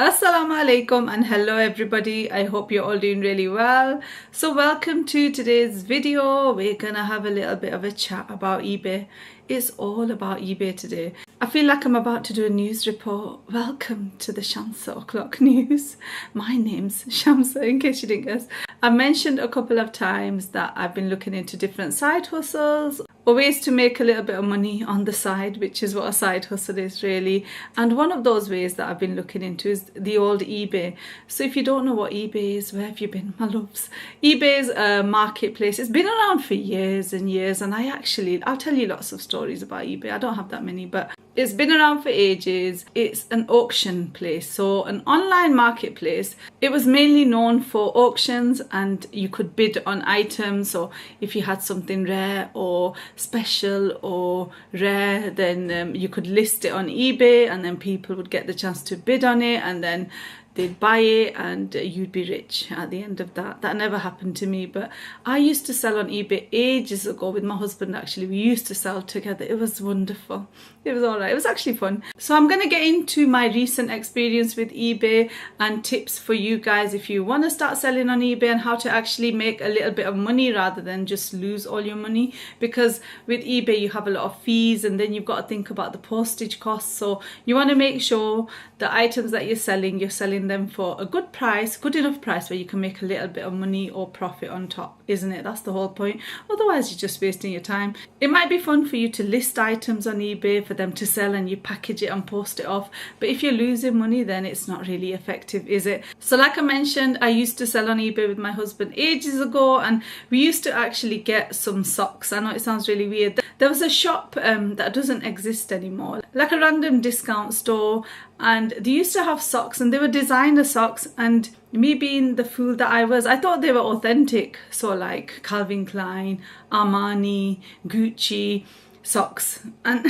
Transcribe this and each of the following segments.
Assalamu alaikum and hello everybody. I hope you're all doing really well. So welcome to today's video. We're gonna have a little bit of a chat about eBay. It's all about eBay today. I feel like I'm about to do a news report. Welcome to the Shamsa O'Clock News. My name's Shamsa, in case you didn't guess. I've mentioned a couple of times that I've been looking into different side hustles or ways to make a little bit of money on the side, which is what a side hustle is really. And one of those ways that I've been looking into is the old eBay. So if you don't know what eBay is, where have you been, my loves? eBay is a marketplace. It's been around for years and years, and I'll tell you lots of stories about eBay. I don't have that many, but it's been around for ages. It's an auction place, so an online marketplace. It was mainly known for auctions, and you could bid on items. So if you had something rare or special or rare, then you could list it on eBay, and then people would get the chance to bid on it, and then they'd buy it and you'd be rich at the end of that. That never happened to me, but I used to sell on eBay ages ago with my husband. Actually, we used to sell together. It was wonderful. It was all right. It was actually fun. So I'm going to get into my recent experience with eBay and tips for you guys if you want to start selling on eBay, and how to actually make a little bit of money rather than just lose all your money. Because with eBay you have a lot of fees, and then you've got to think about the postage costs. So you want to make sure the items that you're selling them for a good price, good enough price where you can make a little bit of money or profit on top, isn't it? That's the whole point. Otherwise you're just wasting your time. It might be fun for you to list items on eBay for them to sell, and you package it and post it off, but if you're losing money, then it's not really effective, is it? So like I mentioned, I used to sell on eBay with my husband ages ago, and we used to actually get some socks. I know it sounds really weird. There was a shop that doesn't exist anymore, like a random discount store, and they used to have socks, and they were designer socks, and me being the fool that I was, I thought they were authentic. So like Calvin Klein, Armani, Gucci socks, and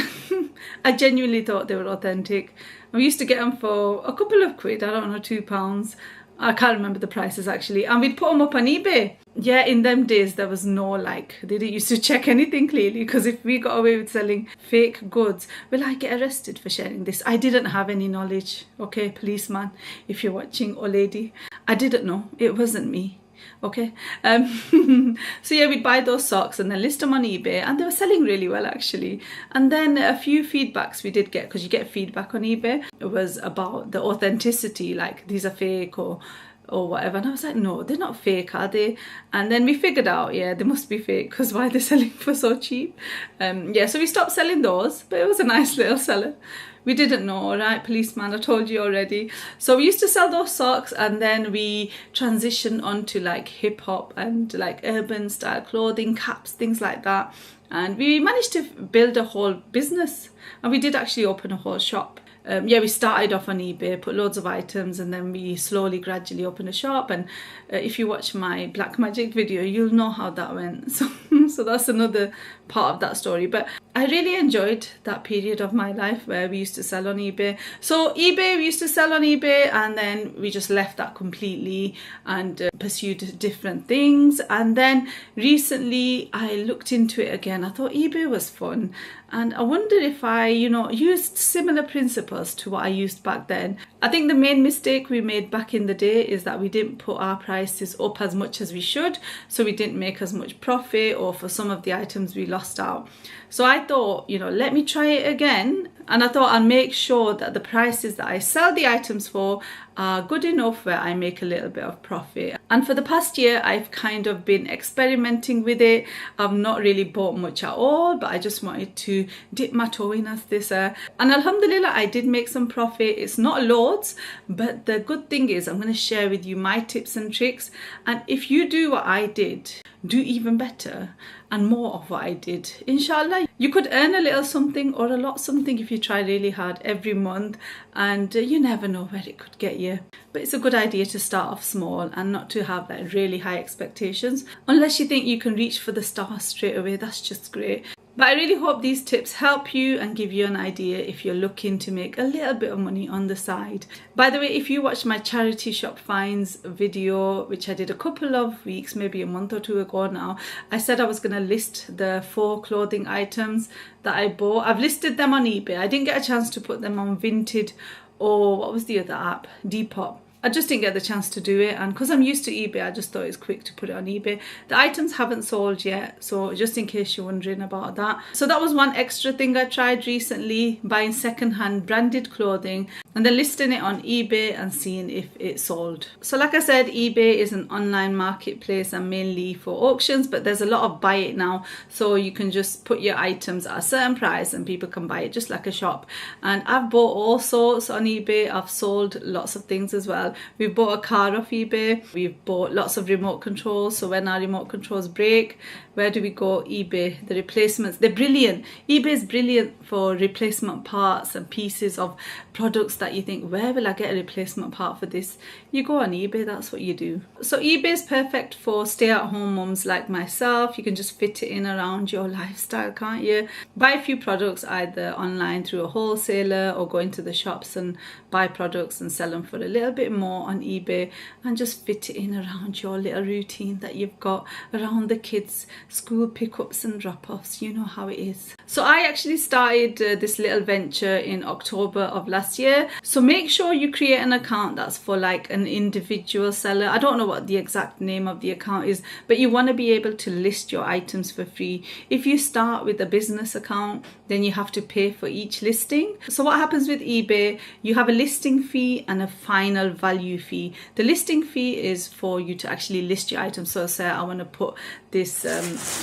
I genuinely thought they were authentic. We used to get them for a couple of quid, I don't know, £2. I can't remember the prices actually, and we'd put them up on eBay. Yeah, in them days there was no, like, they didn't used to check anything clearly, because if we got away with selling fake goods, will I get arrested for sharing this? I didn't have any knowledge, okay, policeman, if you're watching, or lady, I didn't know. It wasn't me. Okay, so yeah, we'd buy those socks and then list them on eBay, and they were selling really well actually. And then a few feedbacks we did get, because you get feedback on eBay, it was about the authenticity, like these are fake or whatever, and I was like, no, they're not fake, are they? And then we figured out, yeah, they must be fake, because why they're selling for so cheap. Yeah, so we stopped selling those, but it was a nice little seller. We didn't know, all right, policeman, I told you already. So we used to sell those socks, and then we transitioned onto like hip hop and like urban style clothing, caps, things like that. And we managed to build a whole business, and we did actually open a whole shop. Yeah, we started off on eBay, put loads of items, and then we slowly, gradually opened a shop. And if you watch my Black Magic video, you'll know how that went. So that's another part of that story. But I really enjoyed that period of my life where we used to sell on eBay. So eBay, we used to sell on eBay, and then we just left that completely and pursued different things. And then recently I looked into it again. I thought eBay was fun, and I wondered if I, used similar principles to what I used back then. I think the main mistake we made back in the day is that we didn't put our prices up as much as we should, so we didn't make as much profit, or for some of the items we lost out. So I thought, let me try it again, and I thought I'll make sure that the prices that I sell the items for are good enough where I make a little bit of profit. And for the past year I've kind of been experimenting with it. I've not really bought much at all, but I just wanted to dip my toe in, as this and alhamdulillah I did make some profit. It's not loads, but the good thing is I'm going to share with you my tips and tricks, and if you do what I did, do even better and more of what I did, inshallah, you could earn a little something or a lot something if you try really hard every month, and you never know where it could get you. But it's a good idea to start off small and not to have like really high expectations, unless you think you can reach for the stars straight away. That's just great. But I really hope these tips help you and give you an idea if you're looking to make a little bit of money on the side. By the way, if you watched my charity shop finds video, which I did a couple of weeks, maybe a month or two ago now, I said I was going to list the 4 clothing items that I bought. I've listed them on eBay. I didn't get a chance to put them on Vinted or what was the other app? Depop. I just didn't get the chance to do it, and because I'm used to eBay, I just thought it was quick to put it on eBay. The items haven't sold yet, so just in case you're wondering about that. So that was one extra thing I tried recently, buying secondhand branded clothing and then listing it on eBay and seeing if it sold. So like I said, eBay is an online marketplace and mainly for auctions, but there's a lot of buy it now, so you can just put your items at a certain price and people can buy it just like a shop. And I've bought all sorts on eBay. I've sold lots of things as well. We've bought a car off eBay. We've bought lots of remote controls, so when our remote controls break, where do we go? eBay. The replacements, they're brilliant. eBay is brilliant for replacement parts and pieces of products that you think, where will I get a replacement part for this? You go on eBay, that's what you do. So eBay is perfect for stay-at-home mums like myself. You can just fit it in around your lifestyle, can't you? Buy a few products either online through a wholesaler or go into the shops and buy products and sell them for a little bit more on eBay, and just fit it in around your little routine that you've got around the kids' school pickups and drop-offs. You know how it is. So I actually started this little venture in October of last year. So make sure you create an account that's for like an individual seller. I don't know what the exact name of the account is, but you want to be able to list your items for free. If you start with a business account, then you have to pay for each listing. So what happens with eBay, you have a listing fee and a final value fee. The listing fee is for you to actually list your items. So say I want to put this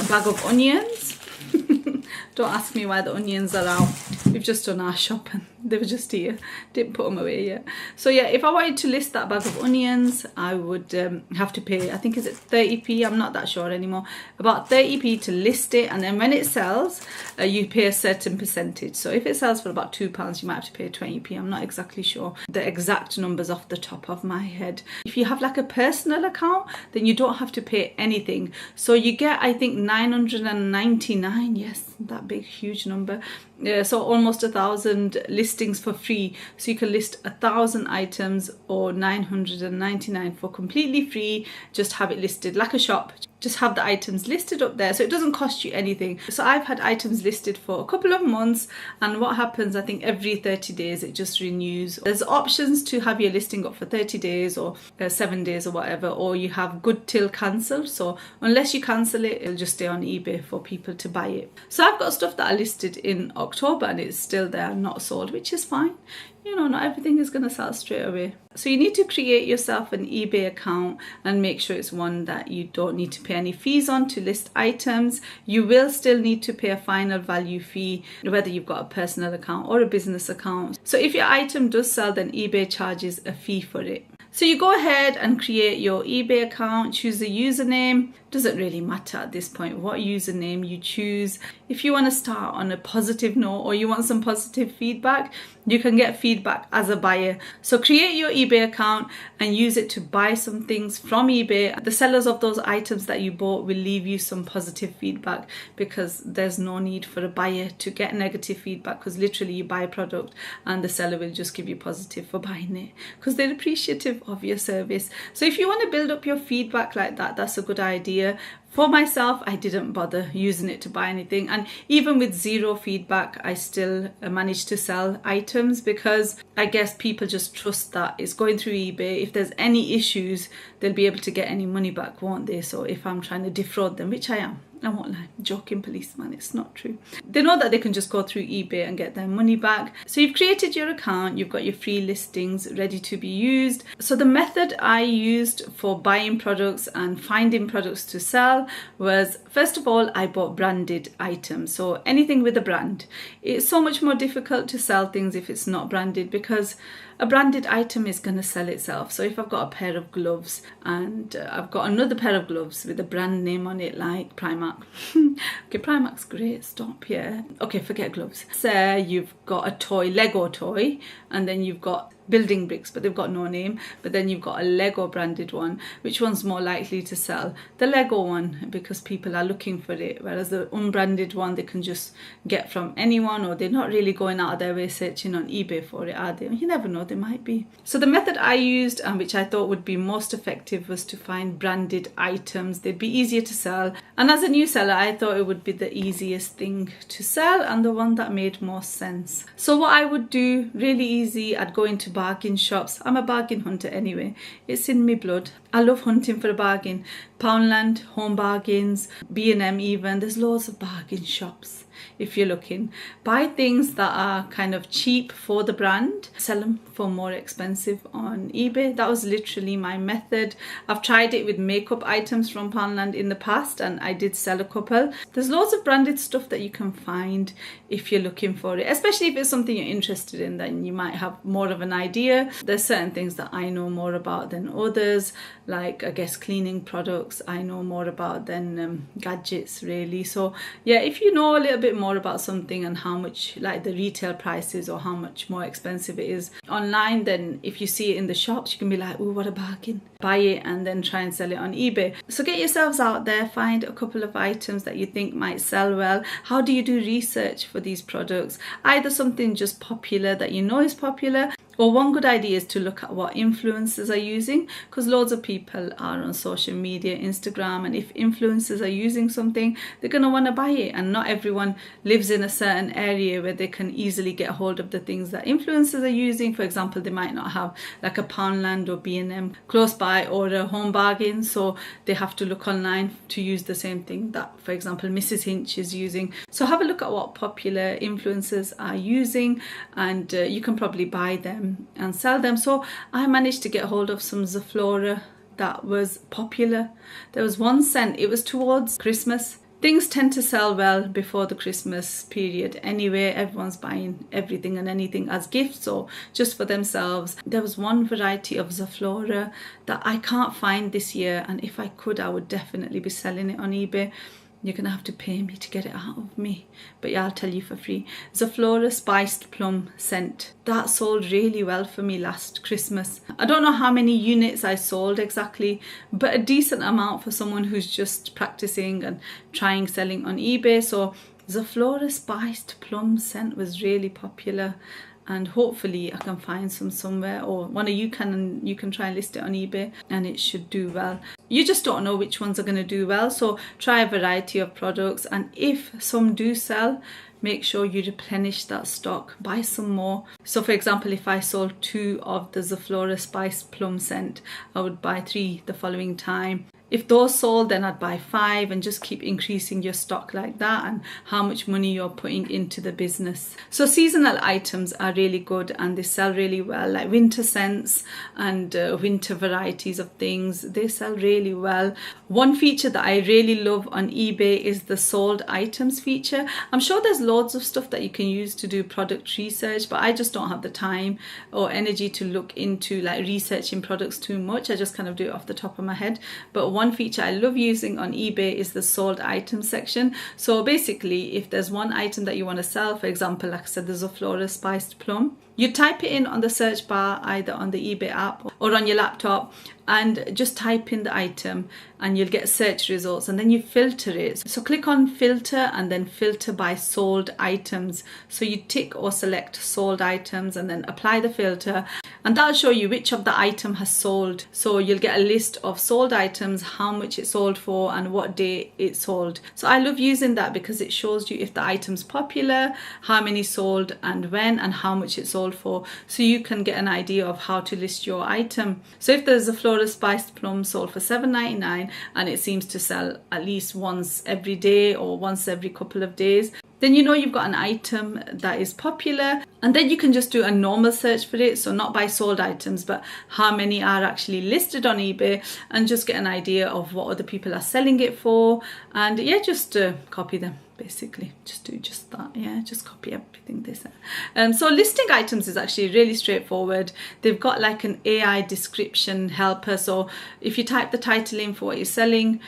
bag of onions. Don't ask me why the onions are out. We've just done our shopping. They were just here. Didn't put them away yet. So yeah, if I wanted to list that bag of onions, I would have to pay, I think is it 30p? I'm not that sure anymore. About 30p to list it, and then when it sells, you pay a certain percentage. So if it sells for about £2, you might have to pay 20p. I'm not exactly sure the exact numbers off the top of my head. If you have like a personal account, then you don't have to pay anything. So you get, I think, 999. Yes, that big huge number. So almost 1,000 listings for free. So you can list 1,000 items or 999 for completely free. Just have it listed like a shop. Just have the items listed up there, so it doesn't cost you anything. So I've had items listed for a couple of months, and what happens, I think every 30 days it just renews. There's options to have your listing up for 30 days or 7 days or whatever, or you have good till cancel. So unless you cancel it, it'll just stay on eBay for people to buy it. So I've got stuff that I listed in October and it's still there, not sold, which is fine. You know, not everything is going to sell straight away. So you need to create yourself an eBay account and make sure it's one that you don't need to pay any fees on to list items. You will still need to pay a final value fee, whether you've got a personal account or a business account. So if your item does sell, then eBay charges a fee for it. So you go ahead and create your eBay account, choose a username. Doesn't really matter at this point what username you choose. If you want to start on a positive note or you want some positive feedback, you can get feedback as a buyer. So create your eBay account and use it to buy some things from eBay. The sellers of those items that you bought will leave you some positive feedback, because there's no need for a buyer to get negative feedback, because literally you buy a product and the seller will just give you positive for buying it, because they're appreciative of your service. So if you want to build up your feedback like that, that's a good idea. For myself, I didn't bother using it to buy anything, and even with zero feedback, I still managed to sell items, because I guess people just trust that it's going through eBay. If there's any issues, they'll be able to get any money back, won't they? So if I'm trying to defraud them, which I am, I won't lie, joking policeman, it's not true. They know that they can just go through eBay and get their money back. So you've created your account, you've got your free listings ready to be used. So the method I used for buying products and finding products to sell was, first of all, I bought branded items. So anything with a brand. It's so much more difficult to sell things if it's not branded, because a branded item is going to sell itself. So if I've got a pair of gloves and I've got another pair of gloves with a brand name on it, like Primark. Okay, Primark's great, stop, yeah. Okay, forget gloves. Say you've got a toy, Lego toy, and then you've got building bricks, but they've got no name, but then you've got a Lego branded one. Which one's more likely to sell? The Lego one, because people are looking for it, whereas the unbranded one they can just get from anyone, or they're not really going out of their way searching on eBay for it, are they? You never know, they might be. So the method I used, and which I thought would be most effective, was to find branded items. They'd be easier to sell, and as a new seller I thought it would be the easiest thing to sell and the one that made most sense. So what I would do, really easy, I'd go into bargain shops. I'm a bargain hunter anyway. It's in my blood. I love hunting for a bargain. Poundland, Home Bargains, B&M even. There's loads of bargain shops if you're looking. Buy things that are kind of cheap for the brand, sell them for more expensive on eBay. That was literally my method. I've tried it with makeup items from Poundland in the past, and I did sell a couple. There's loads of branded stuff that you can find if you're looking for it, especially if it's something you're interested in, then you might have more of an idea. There's certain things that I know more about than others, like I guess cleaning products I know more about than gadgets really. So yeah, if you know a little bit more about something and how much like the retail price is or how much more expensive it is online, then if you see it in the shops you can be like, oh, what a bargain. Buy it and then try and sell it on eBay. So get yourselves out there, find a couple of items that you think might sell well. How do you do research for these products? Either something just popular that you know is popular, or one good idea is to look at what influencers are using, because loads of people are on social media, Instagram, and if influencers are using something, they're going to want to buy it. And not everyone lives in a certain area where they can easily get hold of the things that influencers are using. For example, they might not have like a Poundland or B&M close by or a Home Bargain, so they have to look online to use the same thing that, for example, Mrs. Hinch is using. So have a look at what popular influencers are using, and you can probably buy them and sell them. So I managed to get hold of some Zaflora that was popular. There was one scent, it was towards Christmas. Things tend to sell well before the Christmas period anyway. Everyone's buying everything and anything as gifts or just for themselves. There was one variety of Zaflora that I can't find this year, and if I could I would definitely be selling it on eBay. You're going to have to pay me to get it out of me, but yeah, I'll tell you for free. Zaflora Spiced Plum Scent. That sold really well for me last Christmas. I don't know how many units I sold exactly, but a decent amount for someone who's just practicing and trying selling on eBay. So Zaflora Spiced Plum Scent was really popular, and hopefully I can find some somewhere, or one of you can, and you can try and list it on eBay and it should do well. You just don't know which ones are going to do well, so try a variety of products, and if some do sell, make sure you replenish that stock, buy some more. So for example, if I sold 2 of the Zaflora Spiced Plum Scent, I would buy 3 the following time. If those sold, then I'd buy 5 and just keep increasing your stock like that, and how much money you're putting into the business. So seasonal items are really good and they sell really well, like winter scents and winter varieties of things. They sell really well. One feature that I really love on eBay is the sold items feature. I'm sure there's loads of stuff that you can use to do product research, but I just don't have the time or energy to look into like researching products too much. I just kind of do it off the top of my head. But one feature I love using on eBay is the sold items section. So basically, if there's one item that you want to sell, for example, like I said, there's a Zaflora Spiced Plum, you type it in on the search bar, either on the eBay app or on your laptop, and just type in the item and you'll get search results, and then you filter it. So click on filter and then filter by sold items. So you tick or select sold items and then apply the filter, and that'll show you which of the item has sold. So you'll get a list of sold items, how much it sold for and what day it sold. So I love using that because it shows you if the item's popular, how many sold and when, and how much it sold for, so you can get an idea of how to list your item. So if there's a Zaflora Spiced Plum sold for $7.99 and it seems to sell at least once every day or once every couple of days, then you know you've got an item that is popular, and then you can just do a normal search for it. So not by sold items, but how many are actually listed on eBay, and just get an idea of what other people are selling it for. And yeah, just copy them. Basically, just do just that. Yeah, just copy everything they say. So listing items is actually really straightforward. They've got like an AI description helper. So if you type the title in for what you're selling,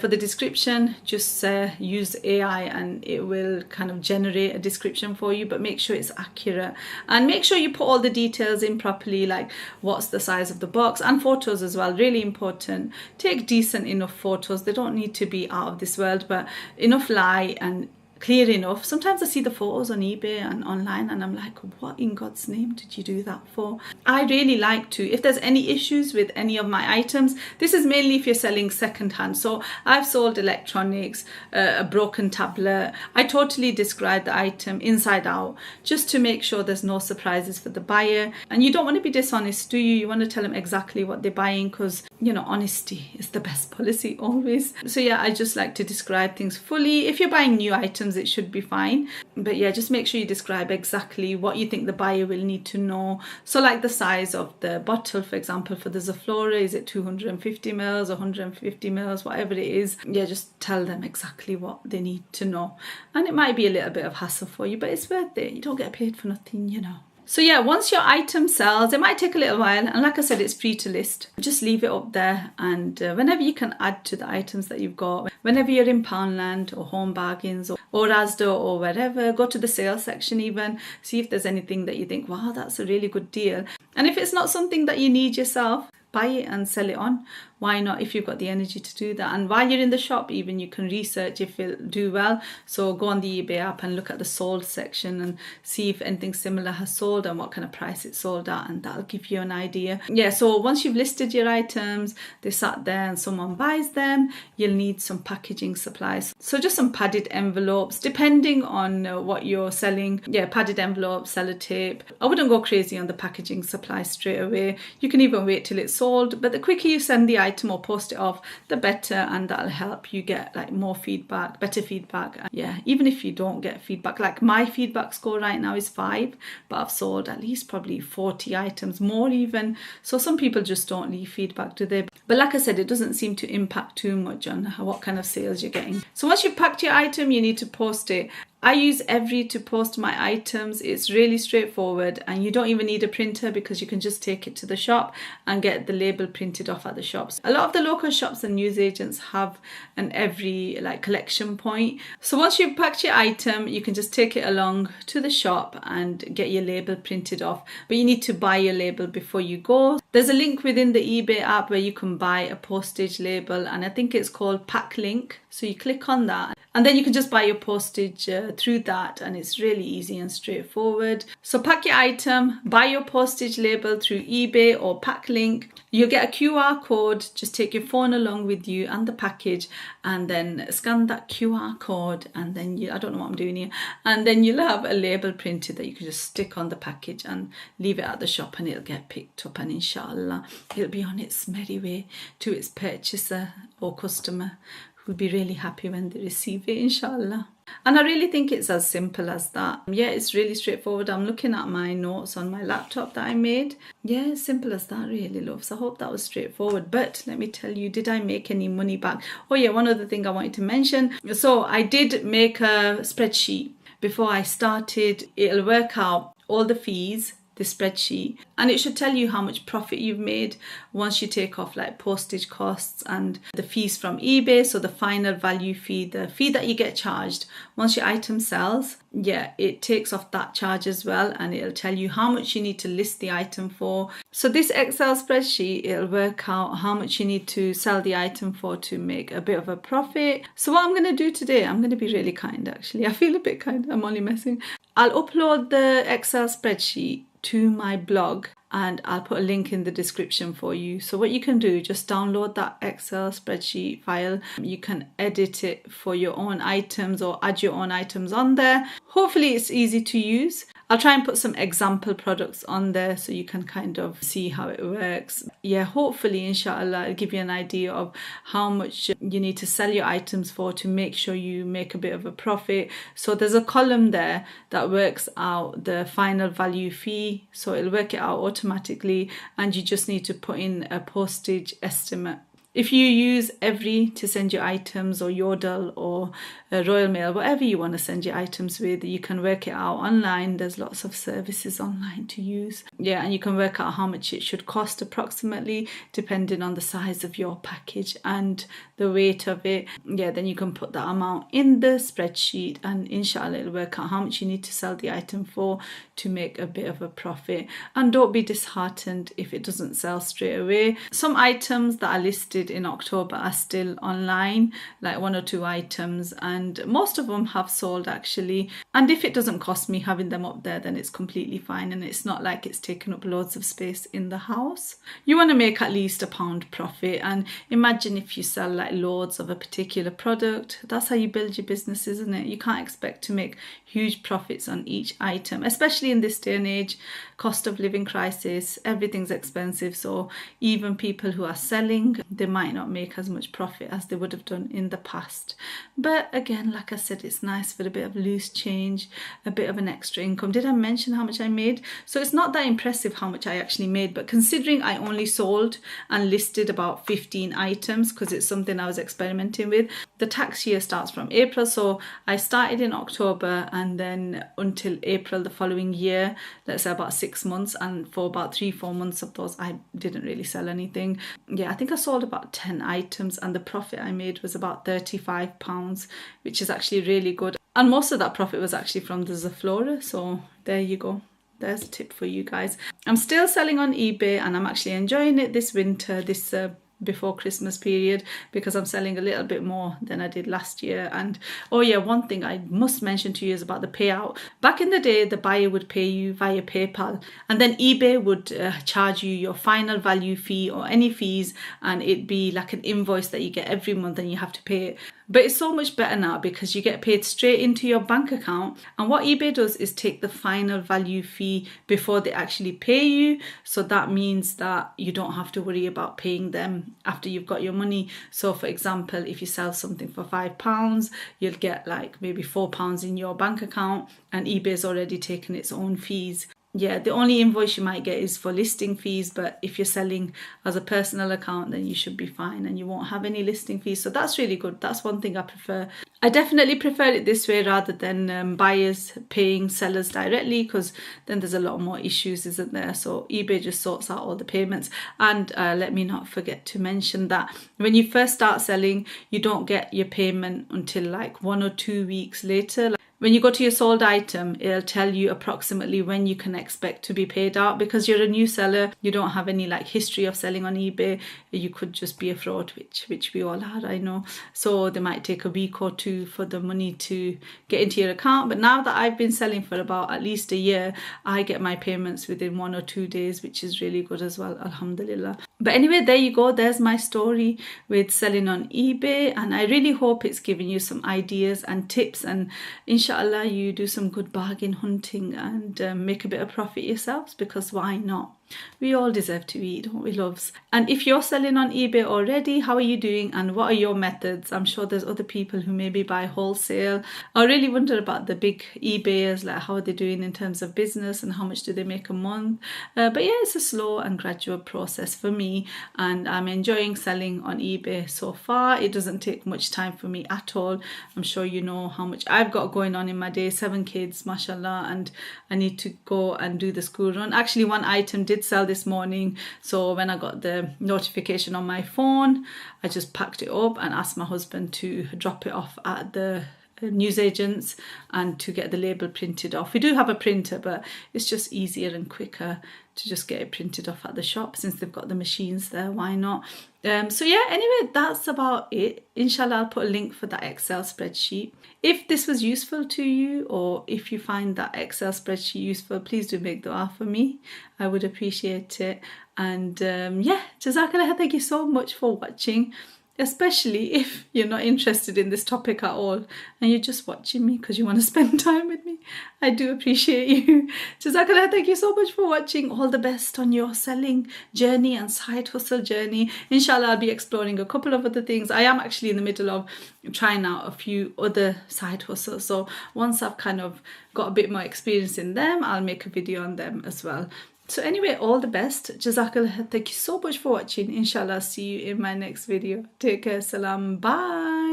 for the description, just use AI and it will kind of generate a description for you, but make sure it's accurate and make sure you put all the details in properly, like what's the size of the box, and photos as well, really important. Take decent enough photos. They don't need to be out of this world, but enough light and clear enough. Sometimes I see the photos on eBay and online and I'm like, what in God's name did you do that for? I really like to, if there's any issues with any of my items, this is mainly if you're selling secondhand. So I've sold electronics, a broken tablet. I totally describe the item inside out just to make sure there's no surprises for the buyer. And you don't want to be dishonest, do you? You want to tell them exactly what they're buying, because, you know, honesty is the best policy always. So yeah, I just like to describe things fully. If you're buying new items, it should be fine, but yeah, just make sure you describe exactly what you think the buyer will need to know. So like the size of the bottle, for example, for the Zaflora, is it 250 mils, 150 mils, whatever it is. Yeah, just tell them exactly what they need to know. And it might be a little bit of hassle for you, but it's worth it. You don't get paid for nothing, you know. So yeah, once your item sells, it might take a little while, and like I said, it's free to list. Just leave it up there, and whenever you can add to the items that you've got, whenever you're in Poundland or Home Bargains or Asda or wherever, go to the sales section even, see if there's anything that you think, wow, that's a really good deal. And if it's not something that you need yourself, buy it and sell it on. Why not, if you've got the energy to do that? And while you're in the shop, even, you can research if it'll do well. So go on the eBay app and look at the sold section and see if anything similar has sold and what kind of price it's sold at, and that'll give you an idea. Yeah, so once you've listed your items, they sat there and someone buys them, you'll need some packaging supplies. So just some padded envelopes, depending on what you're selling. Yeah, padded envelopes, sellotape. I wouldn't go crazy on the packaging supplies straight away. You can even wait till it's sold, but the quicker you send the item or post it off, the better, and that'll help you get like more feedback, better feedback. Yeah, even if you don't get feedback, like my feedback score right now is 5, but I've sold at least probably 40 items, more even. So some people just don't leave feedback, do they? But like I said, it doesn't seem to impact too much on what kind of sales you're getting. So once you've packed your item, you need to post it. I use Every to post my items. It's really straightforward, and you don't even need a printer because you can just take it to the shop and get the label printed off at the shops. A lot of the local shops and newsagents have an Every like collection point. So once you've packed your item, you can just take it along to the shop and get your label printed off. But you need to buy your label before you go. There's a link within the eBay app where you can buy a postage label, and I think it's called Pack Link. So you click on that, and then you can just buy your postage through that, and it's really easy and straightforward. So pack your item, buy your postage label through eBay or Pack Link. You'll get a QR code. Just take your phone along with you and the package, and then scan that QR code, and then I don't know what I'm doing here, and then you'll have a label printed that you can just stick on the package and leave it at the shop, and it'll get picked up, and inshallah it'll be on its merry way to its purchaser or customer, who'll be really happy when they receive it, inshallah. And I really think it's as simple as that. Yeah, it's really straightforward. I'm looking at my notes on my laptop that I made. Yeah, simple as that, really, loves. I hope that was straightforward. But let me tell you, did I make any money back? Oh yeah, one other thing I wanted to mention. So I did make a spreadsheet before I started. It'll work out all the fees, the spreadsheet, and it should tell you how much profit you've made once you take off like postage costs and the fees from eBay. So the final value fee, the fee that you get charged once your item sells, yeah, it takes off that charge as well, and it'll tell you how much you need to list the item for. So this Excel spreadsheet, it'll work out how much you need to sell the item for to make a bit of a profit. So what I'm going to do today, I'm going to be really kind actually. I feel a bit kind, I'm only messing. I'll upload the Excel spreadsheet to my blog, and I'll put a link in the description for you. So what you can do, just download that Excel spreadsheet file. You can edit it for your own items or add your own items on there. Hopefully it's easy to use. I'll try and put some example products on there so you can kind of see how it works. Yeah, hopefully, inshallah, it'll give you an idea of how much you need to sell your items for to make sure you make a bit of a profit. So there's a column there that works out the final value fee. So it'll work it out automatically, and you just need to put in a postage estimate. If you use Every to send your items, or Yodel or Royal Mail, whatever you want to send your items with, you can work it out online. There's lots of services online to use. Yeah, and you can work out how much it should cost approximately, depending on the size of your package and the weight of it. Yeah, then you can put that amount in the spreadsheet, and inshallah it'll work out how much you need to sell the item for to make a bit of a profit. And don't be disheartened if it doesn't sell straight away. Some items that are listed listed in October are still online, like 1 or 2 items, and most of them have sold actually. And if it doesn't cost me having them up there, then it's completely fine, and it's not like it's taken up loads of space in the house. You want to make at least £1 profit, and imagine if you sell like loads of a particular product. That's how you build your business, isn't it? You can't expect to make huge profits on each item, especially in this day and age. Cost of living crisis, everything's expensive, so even people who are selling, they might not make as much profit as they would have done in the past. But again, like I said, it's nice for a bit of loose change, a bit of an extra income. Did I mention how much I made? So it's not that impressive how much I actually made, but considering I only sold and listed about 15 items because it's something I was experimenting with. The tax year starts from April, so I started in October and then until April the following year, let's say about 6 months, and for about 3-4 months of those I didn't really sell anything. Yeah, I think I sold about 10 items and the profit I made was about £35, which is actually really good. And most of that profit was actually from the Zaflora, so there you go. There's a tip for you guys. I'm still selling on eBay and I'm actually enjoying it this winter, this before Christmas period, because I'm selling a little bit more than I did last year. And oh yeah, one thing I must mention to you is about the payout. Back in the day, the buyer would pay you via PayPal, and then eBay would charge you your final value fee or any fees, and it'd be like an invoice that you get every month and you have to pay it. But it's so much better now because you get paid straight into your bank account, and what eBay does is take the final value fee before they actually pay you. So that means that you don't have to worry about paying them after you've got your money. So for example, if you sell something for £5, you'll get like maybe £4 in your bank account, and eBay's already taken its own fees. Yeah, the only invoice you might get is for listing fees, but if you're selling as a personal account, then you should be fine and you won't have any listing fees. So that's really good. That's one thing I prefer. I definitely prefer it this way rather than buyers paying sellers directly, because then there's a lot more issues, isn't there? So eBay just sorts out all the payments. And let me not forget to mention that when you first start selling, you don't get your payment until like 1 or 2 weeks later. When you go to your sold item, it'll tell you approximately when you can expect to be paid out. Because you're a new seller, you don't have any like history of selling on eBay. You could just be a fraud, which we all are, I know. So they might take a week or 2 for the money to get into your account. But now that I've been selling for about at least a year, I get my payments within 1 or 2 days, which is really good as well, alhamdulillah. But anyway, there you go. There's my story with selling on eBay, and I really hope it's given you some ideas and tips, and inshallah you do some good bargain hunting and make a bit of profit yourselves, because why not? We all deserve to eat, don't we, loves? And if you're selling on eBay already, how are you doing and what are your methods? I'm sure there's other people who maybe buy wholesale. I really wonder about the big eBayers, like how are they doing in terms of business and how much do they make a month? But yeah, it's a slow and gradual process for me, and I'm enjoying selling on eBay so far. It doesn't take much time for me at all. I'm sure you know how much I've got going on in my day. 7 kids, mashallah, and I need to go and do the school run. Actually, one item did sell this morning, so when I got the notification on my phone, I just packed it up and asked my husband to drop it off at the newsagents and to get the label printed off. We do have a printer, but it's just easier and quicker to just get it printed off at the shop since they've got the machines there. Why not? So yeah, anyway, that's about it. Inshallah, I'll put a link for that Excel spreadsheet. If this was useful to you, or if you find that Excel spreadsheet useful, please do make dua for me. I would appreciate it. And yeah, Jazakallah, thank you so much for watching. Especially if you're not interested in this topic at all and you're just watching me because you want to spend time with me. I do appreciate you. Jazakallah, thank you so much for watching. All the best on your selling journey and side hustle journey. Inshallah, I'll be exploring a couple of other things. I am actually in the middle of trying out a few other side hustles. So once I've kind of got a bit more experience in them, I'll make a video on them as well. So anyway, all the best. Jazakallah, thank you so much for watching. Inshallah, see you in my next video. Take care. Salam. Bye.